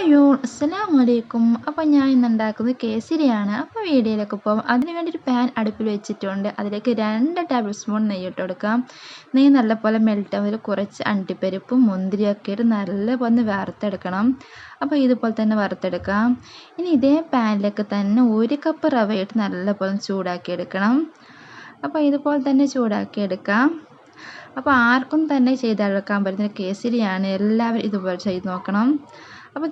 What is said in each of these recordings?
അയ്യോ! അസ്സലാമലൈക്കും. അപ്പോൾ ഞാൻ ഇന്ന് ഉണ്ടാക്കുന്നത് കേസരിയാണ്. അപ്പോൾ വീഡിയോയിലേക്ക് പോകാം. അതിന് വേണ്ടി ഒരു പാൻ അടുപ്പിൽ വെച്ചിട്ടുണ്ട്. അതിലേക്ക് 2 ടേബിൾ സ്പൂൺ നെയ്യ് ഇട്ട് കൊടുക്കാം. നെയ്യ് നല്ലപോലെ മെൽറ്റ് ആവുന്നതിൽ കുറച്ച് അണ്ടിപ്പരിപ്പും മുന്തിരിയൊക്കെ ഇട്ട് നല്ലപോലെ വറുത്തെടുക്കണം. അപ്പോൾ ഇതുപോലെ തന്നെ വറുത്തെടുക്കാം. ഇനി ഇതേ പാനിലേക്ക് തന്നെ 1 കപ്പ് റവ ഇട്ട് നല്ലപോലെ ചൂടാക്കി എടുക്കണം. അപ്പോൾ ഇതുപോലെ തന്നെ ചൂടാക്കി എടുക്കാം. അപ്പോൾ ആർക്കും തന്നെ ചെയ്തെടുക്കാൻ പറ്റുന്ന കേസരിയാണ്. എല്ലാവരും ഇതുപോലെ ചെയ്ത് നോക്കണം. അപ്പോൾ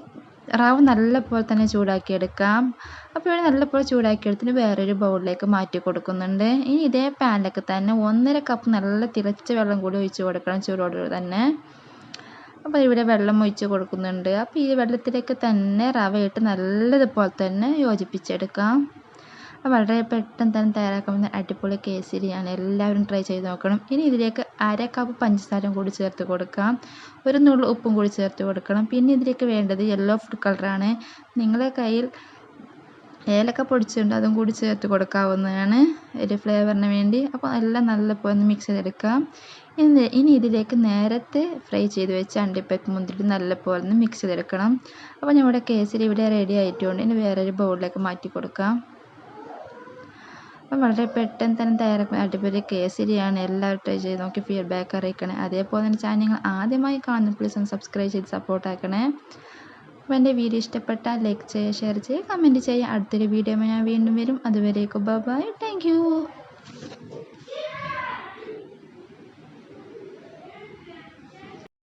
റവ നല്ലപോലെ തന്നെ ചൂടാക്കിയെടുക്കാം. അപ്പോൾ ഇവിടെ നല്ലപോലെ ചൂടാക്കിയെടുത്തിട്ട് വേറൊരു ബൗളിലേക്ക് മാറ്റി കൊടുക്കുന്നുണ്ട്. ഇനി ഇതേ പാനിലേക്ക് തന്നെ 1.5 കപ്പ് നല്ല തിളച്ച വെള്ളം കൂടി ഒഴിച്ച് കൊടുക്കണം, ചൂടോടെ തന്നെ. അപ്പോൾ ഇവിടെ വെള്ളം ഒഴിച്ച് കൊടുക്കുന്നുണ്ട്. അപ്പോൾ ഈ വെള്ളത്തിലേക്ക് തന്നെ റവ ഇട്ട് നല്ലതുപോലെ തന്നെ യോജിപ്പിച്ചെടുക്കാം. വളരെ പെട്ടെന്ന് തന്നെ തയ്യാറാക്കാൻ പറ്റുന്ന അടിപൊളി കേസരിയാണ്. എല്ലാവരും ട്രൈ ചെയ്ത് നോക്കണം. ഇനി ഇതിലേക്ക് 1/2 കപ്പ് പഞ്ചസാരയും കൂടി ചേർത്ത് കൊടുക്കാം. ഒരു നുള്ളു ഉപ്പും കൂടി ചേർത്ത് കൊടുക്കണം. പിന്നെ ഇതിലേക്ക് വേണ്ടത് യെല്ലോ ഫുഡ് കളറാണ്. നിങ്ങളുടെ കയ്യിൽ ഏലക്ക പൊടിച്ചിട്ടുണ്ട്, അതും കൂടി ചേർത്ത് കൊടുക്കാവുന്നതാണ് ഒരു ഫ്ലേവറിന് വേണ്ടി. അപ്പോൾ എല്ലാം നല്ലപോലെ ഒന്ന് മിക്സ് ചെയ്തെടുക്കാം. ഇനി ഇതിലേക്ക് നേരത്തെ ഫ്രൈ ചെയ്ത് വെച്ച അണ്ടിപ്പരിപ്പ് മുന്തിരി നല്ലപോലെ ഒന്ന് മിക്സ് ചെയ്തെടുക്കണം. അപ്പോൾ നമ്മുടെ കേസരി ഇവിടെ റെഡി ആയിട്ടുണ്ട്. ഇനി വേറൊരു ബൗളിലേക്ക് മാറ്റി കൊടുക്കാം. അപ്പം വളരെ പെട്ടെന്ന് തന്നെ തയ്യാറാക്കുന്ന അടിപൊളി കേസരിയാണ്. എല്ലാവരും ട്രൈ ചെയ്ത് നോക്കി ഫീഡ്ബാക്ക് അറിയിക്കണേ. അതേപോലെ തന്നെ ചാനൽ നിങ്ങൾ ആദ്യമായി കാണുന്ന പ്ലീസ് ഒന്ന് സബ്സ്ക്രൈബ് ചെയ്ത് സപ്പോർട്ട് ആക്കണേ. അപ്പോൾ എൻ്റെ വീഡിയോ ഇഷ്ടപ്പെട്ടാൽ ലൈക്ക് ചെയ്യുക, ഷെയർ ചെയ്യുക, കമൻറ്റ് ചെയ്യുക. അടുത്തൊരു വീഡിയോ ഞാൻ വീണ്ടും വരും. അതുവരേക്കും ബൈ ബൈ. Thank you.